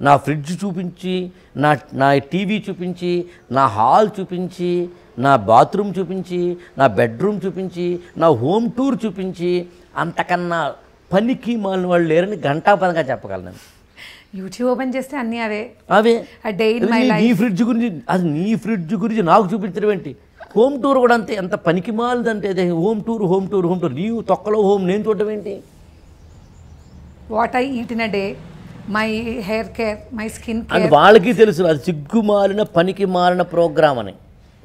నా ఫ్రిడ్జ్ చూపించి, నా నా టీవీ చూపించి, నా హాల్ చూపించి, నా బాత్రూమ్ చూపించి, నా బెడ్రూమ్ చూపించి, నా హోమ్ టూర్ చూపించి, అంతకన్నా పనికి మాలిన వాళ్ళు లేరని ఘంటాపదంగా చెప్పగలను. యూట్యూబ్ ఓపెన్ చేస్తే అన్నీ అవే అవే. Day in my life. నీ ఫ్రిడ్జ్ గురించి, అది నీ ఫ్రిడ్జ్ గురించి నాకు చూపించడం ఏంటి? హోమ్ టూర్ కూడా అంతే, ఎంత పనికి మాలిదంటే అదే హోమ్ టూర్. నీవు తొక్కలో హోమ్ నేను చూడటం ఏంటి? What I eat in a day, my hair care, my skin అది కేర్. వాళ్ళకి తెలుసు అది సిగ్గుమాలిన పనికి మాలిన ప్రోగ్రామ్ అని.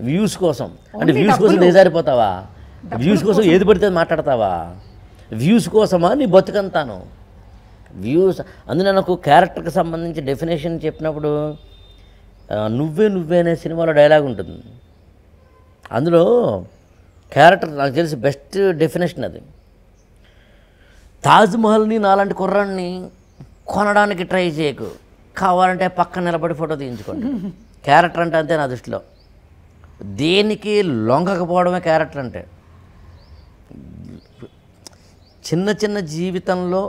వ్యూస్ కోసం అంటే వ్యూస్ కోసం దిగజారిపోతావా? వ్యూస్ కోసం ఏది పడితే మాట్లాడతావా? వ్యూస్ కోసమా నీ బతుకంతాను? వ్యూస్. అందులో నాకు క్యారెక్టర్కి సంబంధించి డెఫినేషన్ చెప్పినప్పుడు నువ్వే అనే సినిమాలో డైలాగ్ ఉంటుంది. అందులో క్యారెక్టర్ నాకు తెలిసి బెస్ట్ డెఫినేషన్ అది. తాజ్మహల్ని నాలాంటి కుర్రాన్ని కొనడానికి ట్రై చేయకు, కావాలంటే పక్కన నిలబడి ఫోటో తీయించుకోండి. క్యారెక్టర్ అంటే అంతే నా దృష్టిలో. దేనికి లొంగకపోవడమే క్యారెక్టర్ అంటే. చిన్న చిన్న జీవితంలో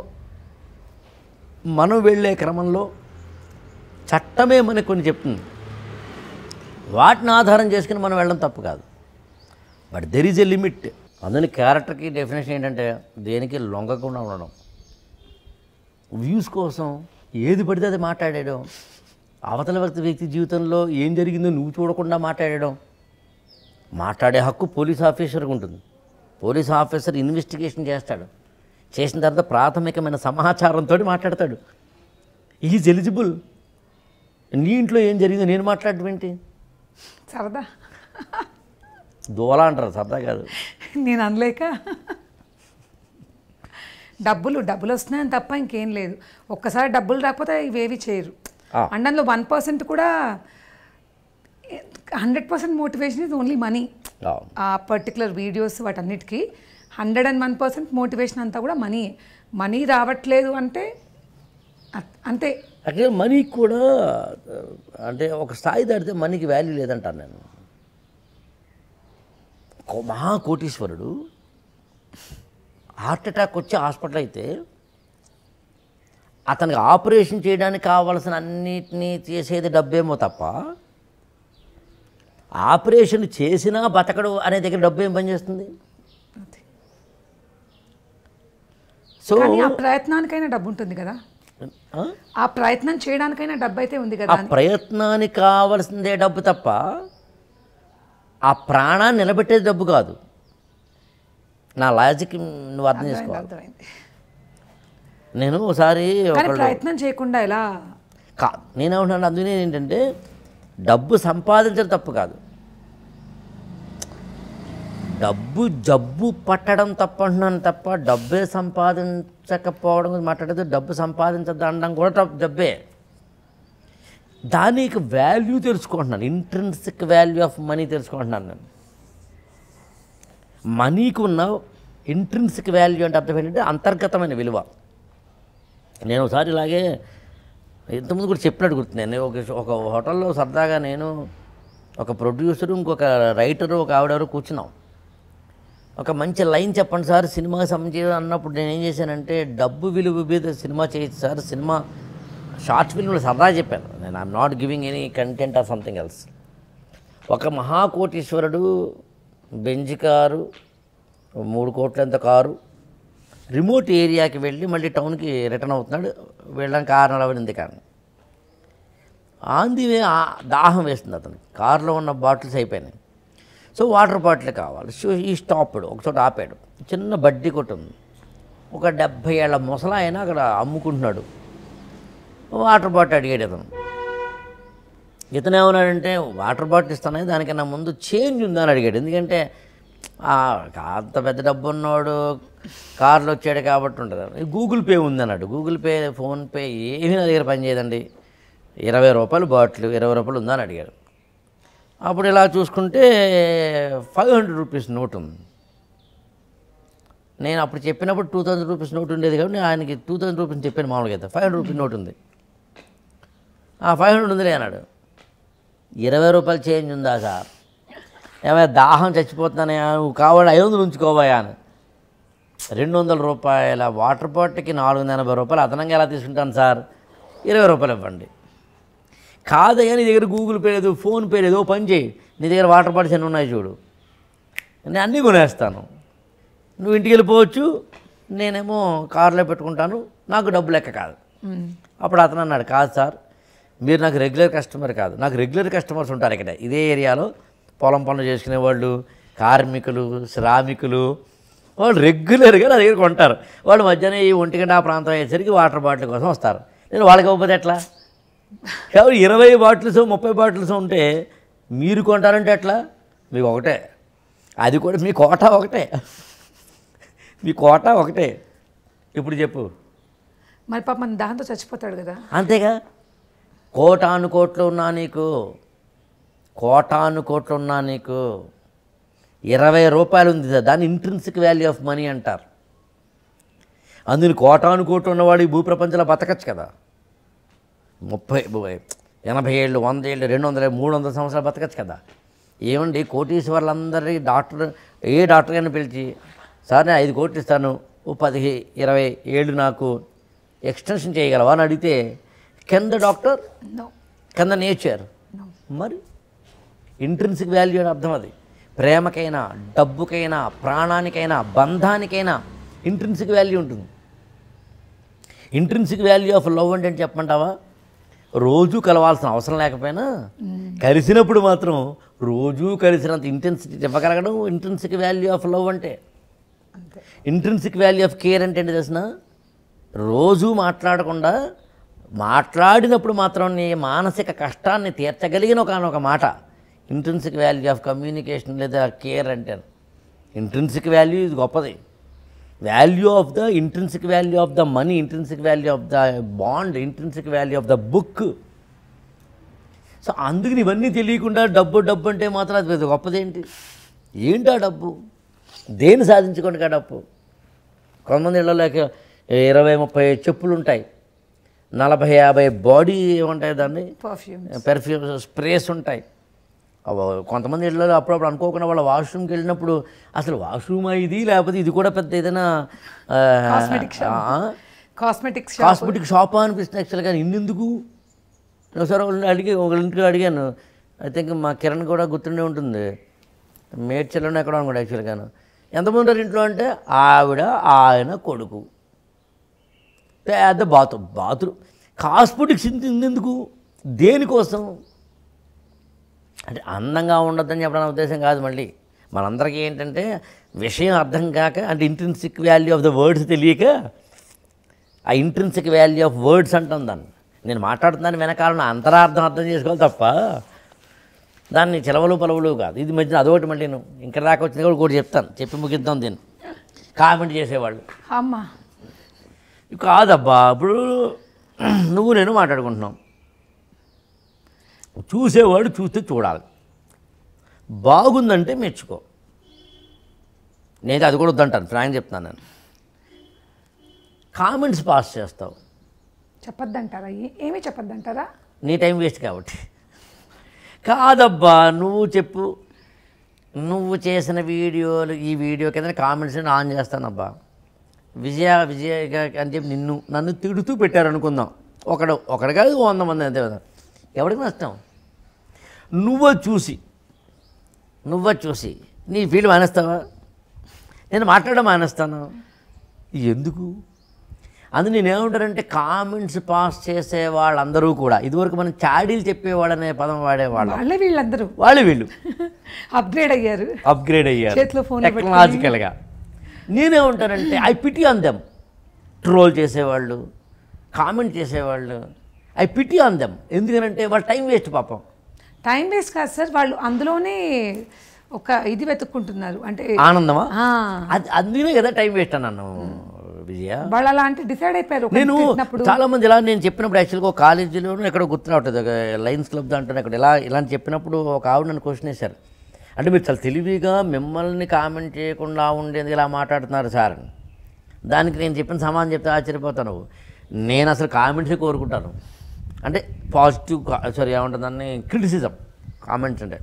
మనం వెళ్ళే క్రమంలో చట్టమే మనకు కొన్ని చెప్తుంది, వాటిని ఆధారం చేసుకుని మనం వెళ్ళడం తప్పు కాదు. But there is a limit. అందుకని క్యారెక్టర్కి డెఫినేషన్ ఏంటంటే దేనికి లొంగకుండా ఉండడం. వ్యూస్ కోసం ఏది పడితే అది మాట్లాడేయడం, అవతల వ్యక్తి జీవితంలో ఏం జరిగిందో నువ్వు చూడకుండా మాట్లాడడం. మాట్లాడే హక్కు పోలీస్ ఆఫీసర్కి ఉంటుంది. పోలీస్ ఆఫీసర్ ఇన్వెస్టిగేషన్ చేస్తాడు, చేసిన తర్వాత ప్రాథమికమైన సమాచారంతో మాట్లాడతాడు. Is eligible. నీ ఇంట్లో ఏం జరిగిందో నేను మాట్లాడటం ఏంటి? సరదా దోలా అంటారు, సరదా కాదు. నేను అనలేక. డబ్బులు వస్తున్నాయని తప్ప ఇంకేం లేదు. ఒక్కసారి డబ్బులు రాకపోతే ఇవేవి చేయరు. అండ్ అందులో 1% కూడా 100% మోటివేషన్ ఇస్ ఓన్లీ మనీ. ఆ పర్టికులర్ వీడియోస్ వాటన్నిటికీ 101% మోటివేషన్ అంతా కూడా మనీ రావట్లేదు అంటే అంతే. యాక్చువల్గా మనీ కూడా అంటే ఒక స్థాయి దాటితే మనీకి వాల్యూ లేదంటాను నేను. మహా కోటీశ్వరుడు హార్ట్ అటాక్ వచ్చి హాస్పిటల్ అయితే అతనికి ఆపరేషన్ చేయడానికి కావాల్సిన అన్నిటినీ చేసేది డబ్బేమో తప్ప, ఆపరేషన్ చేసినా బతకడు అనే దగ్గర డబ్బు ఏం పనిచేస్తుంది? సో ఆ ప్రయత్నానికైనా డబ్బు ఉంటుంది కదా, ఆ ప్రయత్నం చేయడానికైనా డబ్బు అయితే ఉంది కదా. ఆ ప్రయత్నానికి కావాల్సిందే డబ్బు తప్ప ఆ ప్రాణాన్ని నిలబెట్టేది డబ్బు కాదు. నా లాజిక్ నువ్వు అర్థం చేసుకోవాలి. నేను ఒకసారి ప్రయత్నం చేయకుండా ఎలా నేనేమంటున్నాను, అందుకనే ఏంటంటే డబ్బు సంపాదించడం తప్పు కాదు, జబ్బు పట్టడం తప్పు అంటున్నాను తప్ప డబ్బే సంపాదించకపోవడం గురించి మాట్లాడేది. డబ్బు సంపాదించడం కూడా డబ్బే. దానికి వాల్యూ తెలుసుకుంటున్నాను, ఇంట్రిన్సిక్ వాల్యూ ఆఫ్ మనీ తెలుసుకుంటున్నాను నేను. మనీకి ఉన్న ఇంట్రిన్సిక్ వాల్యూ అంటే అర్థం ఏంటంటే అంతర్గతమైన విలువ. నేను ఒకసారి ఇలాగే ఇంతకుముందు కూడా చెప్పినట్టు గుర్తు, నేను ఒక హోటల్లో సరదాగా నేను ఒక ప్రొడ్యూసరు ఇంకొక రైటరు ఒక ఆవిడెవరు కూర్చున్నాం. ఒక మంచి లైన్ చెప్పండి సార్ సినిమాకి సంబంధించి అన్నప్పుడు నేను ఏం చేశానంటే డబ్బు విలువ మీద సినిమా చేయొచ్చు సార్, సినిమా షార్ట్ ఫిల్మ్లో సరదా చెప్పాను నేను. I'm not giving any content or something else. ఒక మహాకోటీశ్వరుడు బెంజ్ కారు, 3 కోట్లంత కారు, రిమోట్ ఏరియాకి వెళ్ళి మళ్ళీ టౌన్కి రిటర్న్ అవుతున్నాడు. వెళ్ళడానికి 6 నెలలు అయింది. కానీ ఆంది దాహం వేస్తుంది అతను. కారులో ఉన్న బాటిల్స్ అయిపోయినాయి. సో వాటర్ బాటిల్ కావాలి. సో ఈ స్టాప్డ్ ఒక చోట ఆపాడు. చిన్న బడ్డీ కొట్టు ఉంది. ఒక 70 ఏళ్ల ముసలాయన అక్కడ అమ్ముకుంటున్నాడు. వాటర్ బాటిల్ అడిగాడు అతను. ఇతను ఏమన్నాడంటే వాటర్ బాటిల్ ఇస్తానే దానికన్నా ముందు చేంజ్ ఉందని అడిగాడు. ఎందుకంటే అంత పెద్ద డబ్బు ఉన్నవాడు కార్లో వచ్చాడు కాబట్టి ఉంటుంది. గూగుల్ పే ఉందన్నాడు. గూగుల్ పే, ఫోన్పే ఏమీ నా దగ్గర పనిచేయదండి. 20 రూపాయలు బాటిల్, 20 రూపాయలు ఉందని అడిగాడు. అప్పుడు ఇలా చూసుకుంటే 500 రూపీస్ నోట్ ఉంది. నేను అప్పుడు చెప్పినప్పుడు 2000 రూపీస్ నోట్ ఉండేది కాబట్టి ఆయనకి 2000 రూపీస్ చెప్పాను మామూలుగా. అయితే 500 రూపీస్ నోట్ ఉంది. 500 ఉందిలే అన్నాడు. 20 రూపాయలు చేంజ్ ఉందా సార్? ఏమైనా దాహం చచ్చిపోతున్నానే, నువ్వు కావాలి 500 ఉంచుకోవాయా అని. 200 రూపాయల వాటర్ బాటిల్కి 480 రూపాయలు అదనంగా ఎలా తీసుకుంటాను సార్? రూపాయలు ఇవ్వండి. కాదయ్యా నీ దగ్గర గూగుల్ పే లేదు, ఫోన్పే లేదు, పని చేయి, నీ దగ్గర వాటర్ బాటిల్స్ ఎన్ని ఉన్నాయి చూడు, నేను అన్నీ కొనేస్తాను, నువ్వు ఇంటికి వెళ్ళిపోవచ్చు, నేనేమో కారులో పెట్టుకుంటాను, నాకు డబ్బు లెక్క కాదు. అప్పుడు అతను అన్నాడు, కాదు సార్, మీరు నాకు రెగ్యులర్ కస్టమర్ కాదు, నాకు రెగ్యులర్ కస్టమర్స్ ఉంటారు ఇక్కడ ఇదే ఏరియాలో, పొలం పనులు చేసుకునే వాళ్ళు, కార్మికులు, శ్రామికులు, వాళ్ళు రెగ్యులర్గా నా దగ్గర కొంటారు. వాళ్ళు మధ్యాహ్నం ఈ 1 గంట ఆ ప్రాంతం అయ్యేసరికి వాటర్ బాటిల్ కోసం వస్తారు. నేను వాళ్ళకి ఇవ్వకపోతే ఎట్లా? కాబట్టి 20 బాటిల్స్ 30 బాటిల్స్ ఉంటే మీరు కొంటారంటే ఎట్లా? మీకు ఒకటే, అది కూడా మీ కోటా ఒకటే, మీ కోటా ఒకటే. ఇప్పుడు చెప్పు. మరి పాప మన దాంతో చచ్చిపోతాడు కదా. అంతేగా, కోటాను కోట్లు ఉన్నా నీకు, కోటాను కోట్లు ఉన్నా నీకు 20 రూపాయలు ఉంది, దాన్ని ఇంట్రిన్సిక్ వాల్యూ ఆఫ్ మనీ అంటారు. అందుని కోటాను కోట్లు ఉన్నవాడు ఈ భూప్రపంచంలో బతకచ్చు కదా. 30, 80 ఏళ్ళు, 100 ఏళ్ళు, 200, 300 సంవత్సరాలు బతకచ్చు కదా. ఏమండి కోటీశ్వర్లందరి డాక్టర్, ఏ డాక్టర్ గారిని పిలిచి, సార్ నేను 5 కోట్లు ఇస్తాను, ఓ 10, 20 ఏళ్ళు నాకు ఎక్స్టెన్షన్ చేయగలవా అని అడిగితే, can the doctor, can the nature? మరి ఇంట్రిన్సిక్ వాల్యూ అని అర్థం. అది ప్రేమకైనా, డబ్బుకైనా, ప్రాణానికైనా, బంధానికైనా ఇంట్రిన్సిక్ వాల్యూ ఉంటుంది. ఇంట్రిన్సిక్ వాల్యూ ఆఫ్ లవ్ అంటే ఏంటి చెప్పమంటావా? రోజూ కలవాల్సిన అవసరం లేకపోయినా కలిసినప్పుడు మాత్రం రోజూ కలిసినంత ఇంటెన్సిటీ ఇవ్వగలగడం ఇంట్రిన్సిక్ వాల్యూ ఆఫ్ లవ్ అంటే. ఇంట్రిన్సిక్ వాల్యూ ఆఫ్ కేర్ అంటే ఏంటి తెలిసిన? రోజూ మాట్లాడకుండా మాట్లాడినప్పుడు మాత్రం నీ మానసిక కష్టాన్ని తీర్చగలిగిన ఒక మాట ఇంట్రిన్సిక్ వాల్యూ ఆఫ్ కమ్యూనికేషన్ లేదా కేర్ అంటే. ఇంట్రిన్సిక్ వాల్యూ ఇది గొప్పది. Value of the intrinsic value of the money, intrinsic value of the bond, intrinsic value of the book. So అందుకని ఇవన్నీ తెలియకుండా డబ్బు డబ్బు అంటే మాత్రం అది పెద్ద గొప్పదేంటి? ఏంటి ఆ డబ్బు? దేన్ని సాధించుకోండి ఆ డబ్బు? కొంతమంది ఇళ్ళలోకి 20-30 చెప్పులు ఉంటాయి, 40-50 బాడీ ఉంటాయి, దాన్ని పెర్ఫ్యూమ్ స్ప్రేస్ ఉంటాయి. కొంతమంది ఇళ్ళలో అప్పుడప్పుడు అనుకోకుండా వాళ్ళ వాష్రూమ్కి వెళ్ళినప్పుడు అసలు వాష్రూమా ఇది, లేకపోతే ఇది కూడా పెద్ద ఏదైనా కాస్మెటిక్ షాపా అనిపిస్తుంది యాక్చువల్గా. ఇన్నెందుకు? ఒకసారి ఒకరింటికి అడిగాను, ఐ థింక్ మా కిరణ్ కూడా గుర్తుండే ఉంటుంది, మేడ్చల్లోనే ఎక్కడ అనుకోండి యాక్చువల్గాను. ఎంతమంది ఉంటారు ఇంట్లో అంటే ఆవిడ, ఆయన, కొడుకు, పెద్ద బాత్రూమ్. కాస్మెటిక్స్ ఎందుకు? దేనికోసం? అంటే అందంగా ఉండొద్దని చెప్పడానికి ఉద్దేశం కాదు. మళ్ళీ మనందరికీ ఏంటంటే విషయం అర్థం కాక, అంటే intrinsic value of the words తెలియక ఆ ఇంట్రిన్సిక్ వాల్యూ ఆఫ్ వర్డ్స్ అంటాం దాన్ని. నేను మాట్లాడుతున్నాను వెనకాల అంతరార్థం అర్థం చేసుకోవాలి తప్ప దాన్ని చిలవలు పలవలు కాదు. ఇది మధ్యన అదొకటి. మళ్ళీ నువ్వు ఇక్కడ దాకా వచ్చింది కూడా ఒకటి చెప్తాను, చెప్పి ముగిద్దాం దీన్ని. కామెంట్ చేసేవాళ్ళు అమ్మా కాదబ్బా, ఇప్పుడు నువ్వు నేను మాట్లాడుకుంటున్నాం, చూసేవాడు చూస్తే చూడాలి, బాగుందంటే మెచ్చుకో. నేను అది కూడా వద్దంటాను, ఫ్రాంక్ చెప్తాను. నేను కామెంట్స్ పాస్ చేస్తావు, చెప్పొద్దంటారా? ఏమీ చెప్పొద్దంటారా? నీ టైం వేస్ట్ కాబట్టి. కాదబ్బా నువ్వు చెప్పు, నువ్వు చేసిన వీడియోలు, ఈ వీడియో కింద కామెంట్స్ ఆన్ చేస్తానబ్బా, విజయ అని చెప్పి నన్ను తిడుతూ పెట్టారు అనుకుందాం. ఒకడు కాదు 100 మంది, అంతే కదా. ఎవరికి నష్టం? నువ్వు చూసి నీ ఫీల్డ్ మానేస్తావా? నేను మాట్లాడడం మానేస్తాను. ఎందుకు? అందుకు నేనేమంటానంటే కామెంట్స్ పాస్ చేసే వాళ్ళందరూ కూడా ఇదివరకు మనం చాడీలు చెప్పేవాళ్ళనే పదం వాడేవాళ్ళు, వాళ్ళే వీళ్ళు అప్గ్రేడ్ అయ్యారు టెక్నాలజికల్గా. నేనేమంటానంటే I pity on them. Troll చేసేవాళ్ళు, కామెంట్ చేసేవాళ్ళు, ఐ పిటీ ఆన్ దెమ్. ఎందుకనంటే వాళ్ళ టైం వేస్ట్. పాపం టైం వేస్ట్ కాదు సార్, వాళ్ళు అందులోనే ఒక ఇది వెతుక్కుంటున్నారు, అంటే ఆనందమా. అది అందుకనే కదా టైం వేస్ట్ అన్నాను విజయ. వాళ్ళు అలా అంటే డిసైడ్ అయిపోయారు. నేను చాలా మంది ఇలా నేను చెప్పినప్పుడు యాక్చువల్గా ఒక కాలేజీలోనూ ఎక్కడ గుర్తురావట్లేదు, ఒక లయన్స్ క్లబ్ దాంట్లో అక్కడ ఇలా చెప్పినప్పుడు ఒక ఆవిడ నన్ను క్వశ్చన్ వేశారు, అంటే మీరు చాలా తెలివిగా మిమ్మల్ని కామెంట్ చేయకుండా ఉండేది ఇలా మాట్లాడుతున్నారు సార్ అని. దానికి నేను చెప్పిన సమాధానం చెప్తే ఆశ్చర్యపోతాను. నేను అసలు కామెంట్సే కోరుకుంటాను, అంటే పాజిటివ్ ఏమంటుంది దాన్ని, క్రిటిసిజం. కామెంట్స్ అంటే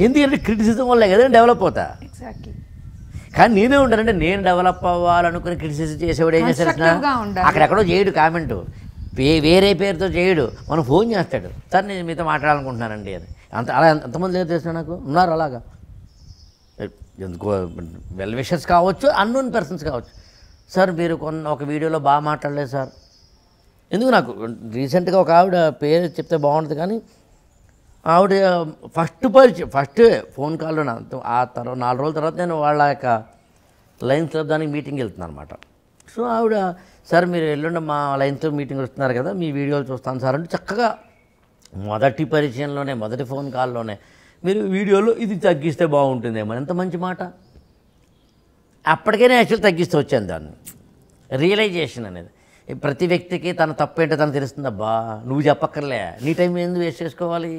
ఎందుకంటే క్రిటిసిజం వల్ల కదా డెవలప్ అవుతా. ఎగ్జాక్ట్లీ. కానీ నేనే ఉంటానంటే నేను డెవలప్ అవ్వాలనుకుని క్రిటిసిజం చేసేవాడు ఏం చేశారు, అక్కడెక్కడో చేయడు కామెంటు, వేరే పేరుతో చేయడు, మనం ఫోన్ చేస్తాడు, సార్ నేను మీతో మాట్లాడాలనుకుంటున్నానండి అని. అలా ఎంతమంది లేదు తెలిసిన నాకు ఉన్నారు అలాగా. ఎందుకో వెల్ విషర్స్ కావచ్చు, అన్నోన్ పర్సన్స్ కావచ్చు. సార్ మీరు ఒక వీడియోలో బాగా మాట్లాడలేదు సార్. ఎందుకు నాకు రీసెంట్గా ఒక ఆవిడ పేరు చెప్తే బాగుంటుంది కానీ ఆవిడ ఫస్ట్ ఫోన్ కాల్లో ఆ తర్వాత 4 రోజుల తర్వాత నేను వాళ్ళ యొక్క లయన్స్ క్లబ్ దానికి మీటింగ్కి వెళ్తున్నాను అనమాట. సో ఆవిడ సార్ మీరు ఎల్లుండి మా లయన్స్ క్లబ్ మీటింగ్ వస్తున్నారు కదా, మీ వీడియోలు చూస్తాను సార్ అంటే చక్కగా మొదటి పరిచయంలోనే మొదటి ఫోన్ కాల్లోనే మీరు వీడియోలో ఇది తగ్గిస్తే బాగుంటుందేమో. ఎంత మంచి మాట. అప్పటికైనా యాక్చువల్ తగ్గిస్తూ వచ్చాను దాన్ని. రియలైజేషన్ అనేది ప్రతి వ్యక్తికి తన తప్పు ఏంటో తను తెలుస్తుంది. అబ్బా నువ్వు చెప్పక్కర్లే, నీ టైం ఎందుకు వేస్ట్ చేసుకోవాలి,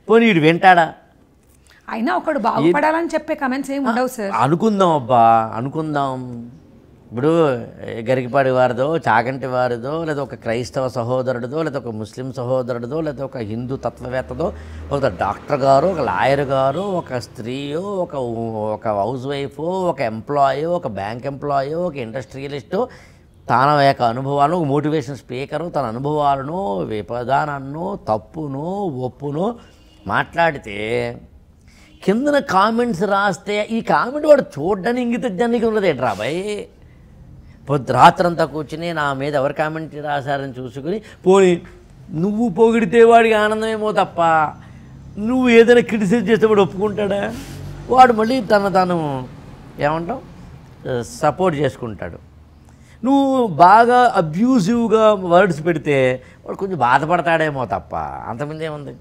పోనీ వీడు వింటాడా. అయినా ఒకడు బాగుపడాలని చెప్పే కమెంట్స్ ఏమి ఉండవు సార్. అనుకుందాం అబ్బా అనుకుందాం. ఇప్పుడు గరికపాడి వారిదో, చాగంటి వారిదో, లేదా ఒక క్రైస్తవ సహోదరుడిదో, లేదా ఒక ముస్లిం సహోదరుడిదో, లేదా ఒక హిందూ తత్వవేత్తదో, ఒక డాక్టర్ గారు, ఒక లాయర్ గారు, ఒక స్త్రీయో, ఒక హౌస్ వైఫో, ఒక ఎంప్లాయో, ఒక బ్యాంక్ ఎంప్లాయో, ఒక ఇండస్ట్రియలిస్టో తన యొక్క అనుభవాలను, ఒక మోటివేషన్ స్పీకరు తన అనుభవాలను, విధానాన్నో, తప్పును ఒప్పును మాట్లాడితే కిందన కామెంట్స్ రాస్తే ఈ కామెంట్ వాడు చూడడానికి ఇంగితజ్ఞానికి ఉన్నది ఏంట్రా బాయ్. రాత్రంతా కూర్చుని నా మీద ఎవరు కామెంట్ రాశారని చూసుకుని పోనీ నువ్వు పొగిడితే వాడికి ఆనందమేమో తప్ప నువ్వు ఏదైనా క్రిటిసైజ్ చేస్తే వాడు ఒప్పుకుంటాడా. వాడు మళ్ళీ తను ఏమంటాం సపోర్ట్ చేసుకుంటాడు. నువ్వు బాగా అబ్యూజివ్గా వర్డ్స్ పెడితే వాడు కొంచెం బాధపడతాడేమో తప్ప అంతమంది ఏముంది.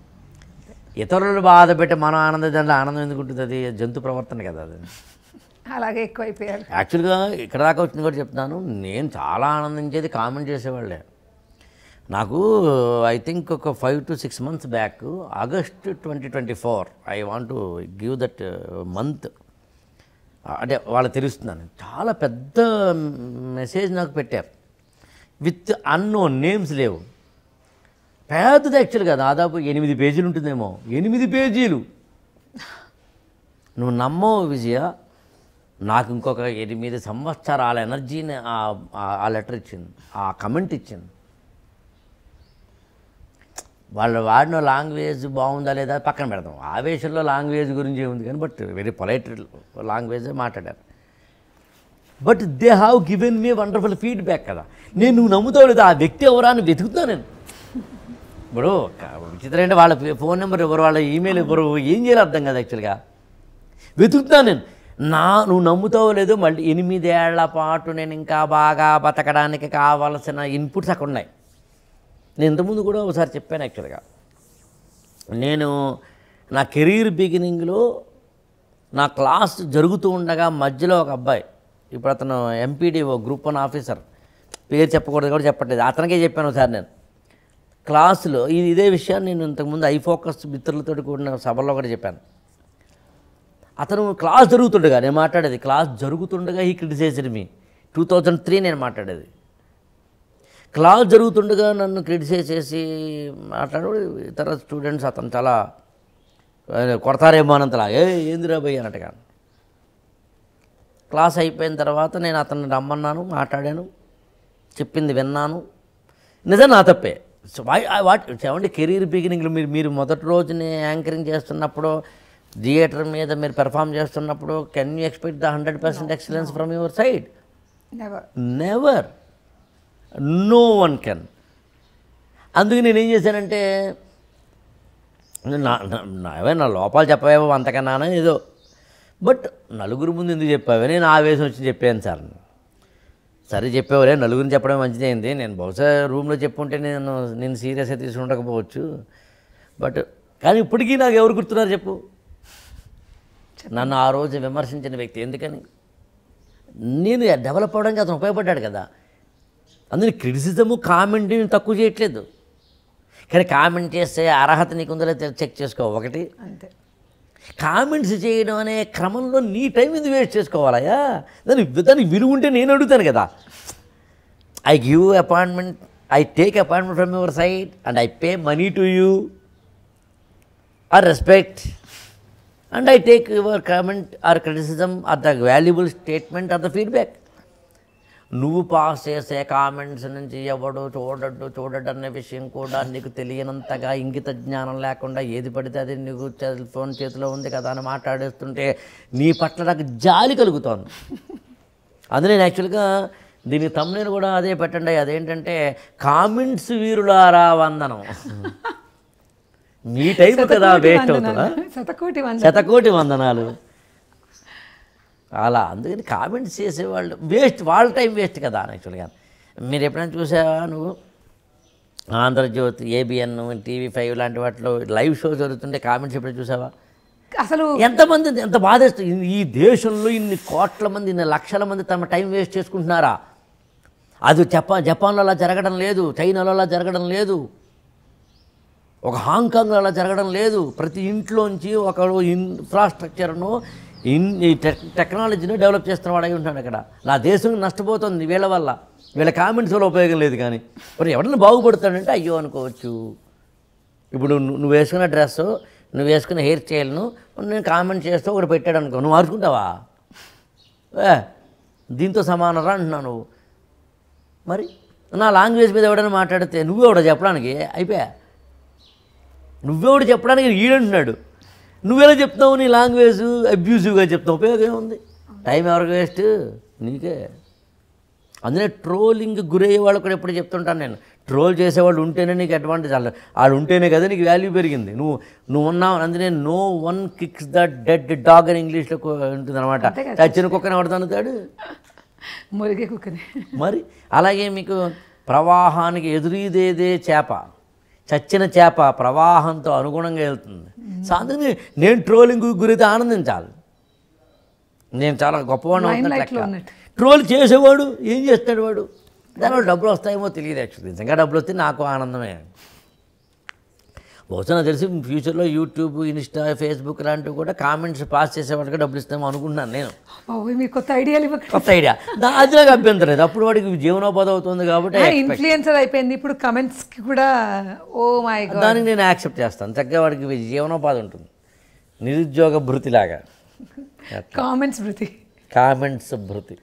ఇతరులు బాధ పెట్టి మనం దాంట్లో ఆనందం ఎందుకు ఉంటుంది, అది జంతు ప్రవర్తన కదా. అది అలాగే ఎక్కువైపోయారు. యాక్చువల్గా ఇక్కడ దాకా వచ్చింది కూడా చెప్తాను, నేను చాలా ఆనందించేది కామెంట్ చేసేవాళ్ళే. నాకు ఐ థింక్ ఒక 5 to 6 months back, August 2024 I want to give that month, అంటే వాళ్ళు తెలుస్తున్నాను, చాలా పెద్ద మెసేజ్ నాకు పెట్టారు విత్ అన్నోన్ నేమ్స్ లేవు. పెద్దది యాక్చువల్గా దాదాపు 8 పేజీలు ఉంటుందేమో. 8 పేజీలు. నువ్వు నమ్మవు విజయ, నాకు ఇంకొక 8 సంవత్సరాల ఎనర్జీని ఆ లెటర్ ఇచ్చింది, ఆ కమెంట్ ఇచ్చింది. వాళ్ళు వాడిన లాంగ్వేజ్ బాగుందా లేదా పక్కన పెడతాం, ఆవేశంలో లాంగ్వేజ్ గురించి ఏముంది కానీ, బట్ వెరీ పొలైట్ లాంగ్వేజ్ మాట్లాడారు. But they have given me wonderful feedback కదా. నేను నువ్వు నమ్ముతావు లేదా ఆ వ్యక్తి ఎవరా అని వెతుకుతా నేను. ఇప్పుడు విచిత్రం అంటే వాళ్ళ ఫోన్ నెంబర్ ఎవరు, వాళ్ళ ఈమెయిల్ ఎవరు, ఏం చేయాలి అర్థం కదా. యాక్చువల్గా వెతుకుతాను నేను. నువ్వు నమ్ముతావో లేదో మళ్ళీ 8 ఏళ్ల పాటు నేను ఇంకా బాగా బతకడానికి కావాల్సిన ఇన్పుట్స్ అక్కడ ఉన్నాయి. నేను ఇంతకుముందు కూడా ఒకసారి చెప్పాను. యాక్చువల్గా నేను నా కెరీర్ బిగినింగ్లో నా క్లాస్ జరుగుతూ ఉండగా మధ్యలో ఒక అబ్బాయి, ఇప్పుడు అతను ఎంపీడీఓ గ్రూప్ 1 ఆఫీసర్, పేరు చెప్పకూడదు కూడా చెప్పట్లేదు, అతనికే చెప్పాను ఒకసారి నేను క్లాసులో. ఇదే విషయాన్ని నేను ఇంతకుముందు ఐఫోకస్ మిత్రులతో కూడిన సభలో కూడా చెప్పాను. అతను క్లాస్ జరుగుతుండగా, నేను మాట్లాడేది క్లాస్ జరుగుతుండగా హీ క్రిటిసైజ్డ్ మీ. 2003 నేను మాట్లాడేది. క్లాస్ జరుగుతుండగా నన్ను క్రిటిసైజ్ చేసి మాట్లాడు ఇతర స్టూడెంట్స్ అతను చాలా కొడతారేమో అనంతలా ఏందిరా భయ్ అన్నట్టుగా. క్లాస్ అయిపోయిన తర్వాత నేను అతన్ని రమ్మన్నాను, మాట్లాడాను, చెప్పింది విన్నాను. నిజం నా తప్పే. సో ఏమంటే కెరీర్ బిగినింగ్లో మీరు మొదటి రోజుని యాంకరింగ్ చేస్తున్నప్పుడు, థియేటర్ మీద మీరు పెర్ఫామ్ చేస్తున్నప్పుడు, can you expect the 100% excellence from your side? Never. No one can. అందుకే నేనేం చేశానంటే నా లోపాలు చెప్పవేమో అంతకన్నా ఏదో, బట్ నలుగురు ముందు ఎందుకు చెప్పావే, నేను ఆవేశం వచ్చి చెప్పాను సార్. సరే చెప్పేవారే, నలుగురిని చెప్పడం మంచిదైంది. నేను బహుశా రూమ్లో చెప్పుంటే నేను సీరియస్గా తీసుకుండకపోవచ్చు. బట్ కానీ ఇప్పటికీ నాకు ఎవరు గుర్తున్నారు చెప్పు? నన్ను ఆ రోజు విమర్శించిన వ్యక్తి. ఎందుకని? నేను డెవలప్ అవ్వడానికి అతను ఉపయోగపడ్డాడు కదా. అందుకని క్రిటిసిజము కామెంట్ నేను తక్కువ చేయట్లేదు, కానీ కామెంట్ చేస్తే అర్హత నీకుందో చెక్ చేసుకో. ఒకటి అంతే. కామెంట్స్ చేయడం అనే క్రమంలో నీ టైం ఎందుకు వేస్ట్ చేసుకోవాలయా? దానికి విలువ ఉంటే నేను అడుగుతాను కదా. I give appointment, I take appointment from your side and I pay money to you or respect and I take your comment or criticism or the valuable statement or the feedback. నువ్వు pass చేసే comments నుంచి ఎవడు చూడడు అనే విషయం కూడా నీకు తెలియనంతగా ఇంగిత జ్ఞానం లేకుండా ఏది పడితే అది నీకు సెల్ ఫోన్ చేతిలో ఉంది కదా అని మాట్లాడేస్తుంటే నీ పట్ల నాకు జాలి కలుగుతోంది. అది నేను యాక్చువల్గా దీని తమ్ముని కూడా అదే పెట్టండి, అదేంటంటే కామెంట్స్ వీరులారా వందనం. మీ టైం కదా వేస్ట్ అవుతుందా, శతకోటి వందనాలు. అలా అందుకని కామెంట్స్ చేసేవాళ్ళు వేస్ట్, వాళ్ళ టైం వేస్ట్ కదా యాక్చువల్గా. మీరు ఎప్పుడైనా చూసావా నువ్వు ఆంధ్రజ్యోతి, ఏబిఎన్, TV5 లాంటి వాటిలో లైవ్ షో జరుగుతుంటే కామెంట్స్ ఎప్పుడైనా చూసావా? అసలు ఎంతమంది, ఎంత బాధేస్తుంది. ఈ దేశంలో ఇన్ని కోట్ల మంది, ఇన్ని లక్షల మంది తమ టైం వేస్ట్ చేసుకుంటున్నారా? అది జపాన్లో అలా జరగడం లేదు, చైనాలో అలా జరగడం లేదు, ఒక హాంకాంగ్లో అలా జరగడం లేదు. ప్రతి ఇంట్లోంచి ఒకడు ఇన్ఫ్రాస్ట్రక్చర్ను ఈ టెక్నాలజీని డెవలప్ చేస్తున్న వాడు అయి ఉంటాడు. అక్కడ నా దేశం నష్టపోతుంది వీళ్ళ వల్ల, వీళ్ళ కామెంట్స్ వల్ల ఉపయోగం లేదు. కానీ మరి ఎవరైనా బాగుపడుతాడంటే అయ్యో అనుకోవచ్చు. ఇప్పుడు నువ్వు వేసుకున్న డ్రెస్సు, నువ్వు వేసుకున్న హెయిర్ స్టైల్ను నేను కామెంట్ చేస్తూ ఒకటి పెట్టాడు అనుకో, నువ్వు మార్చుకుంటావా? దీంతో సమానరా అంటున్నావు నువ్వు. మరి నా లాంగ్వేజ్ మీద ఎవడైనా మాట్లాడితే నువ్వెవడో చెప్పడానికి, అయిపోయా. నువ్వెవడు చెప్పడానికి ఈడంటున్నాడు, నువ్వెలా చెప్తావు? నీ లాంగ్వేజ్ అబ్యూజివ్గా చెప్తావు, ఉపయోగం ఏముంది? టైం ఎవరికి వేస్ట్? నీకే. అందుకే ట్రోలింగ్ గురయ్యే వాళ్ళు కూడా ఎప్పుడు చెప్తుంటాను నేను, ట్రోల్ చేసేవాళ్ళు ఉంటేనే నీకు అడ్వాంటేజ్. వాళ్ళు ఉంటేనే కదా నీకు వాల్యూ పెరిగింది. నువ్వు ఉన్నావు. అందుకే no one kicks the dead dog అని ఇంగ్లీష్లో ఉంటుంది అనమాట. చచ్చిన కుక్కని ఎవడు తన్నుతాడు? మురిగే కుక్కని. మరి అలాగే మీకు ప్రవాహానికి ఎదురీదేదే చేప, చచ్చిన చేప ప్రవాహంతో అనుగుణంగా వెళ్తుంది. సో అందుకని నేను ట్రోలింగ్ గురైతే ఆనందించాలి. నేను చాలా గొప్పవాడిని. ట్రోల్ చేసేవాడు ఏం చేస్తాడు? వాడు దానివల్ల డబ్బులు వస్తాయేమో తెలియదు. యాక్చువల్లీ నిజంగా డబ్బులు వస్తే నాకు ఆనందమే. బహుశా నాకు తెలిసి ఫ్యూచర్లో యూట్యూబ్, ఇన్స్టా, ఫేస్బుక్ లాంటివి కూడా కామెంట్స్ పాస్ చేసేవాడికి డబ్బులు ఇస్తామో అనుకుంటున్నాను నేను. మీకు కొత్త ఐడియా అది నాకు అభ్యంతరం లేదు. అప్పుడు వాడికి జీవనోపాధి అవుతుంది కాబట్టి ఇన్ఫ్లుయెన్సర్ అయిపోయింది. ఇప్పుడు కమెంట్స్కి కూడా ఓ మై గాడ్, దానికి నేను యాక్సెప్ట్ చేస్తాను. చక్కగా వాడికి జీవనోపాధి ఉంటుంది, నిరుద్యోగ భృతిలాగా. కామెంట్స్ భృతి.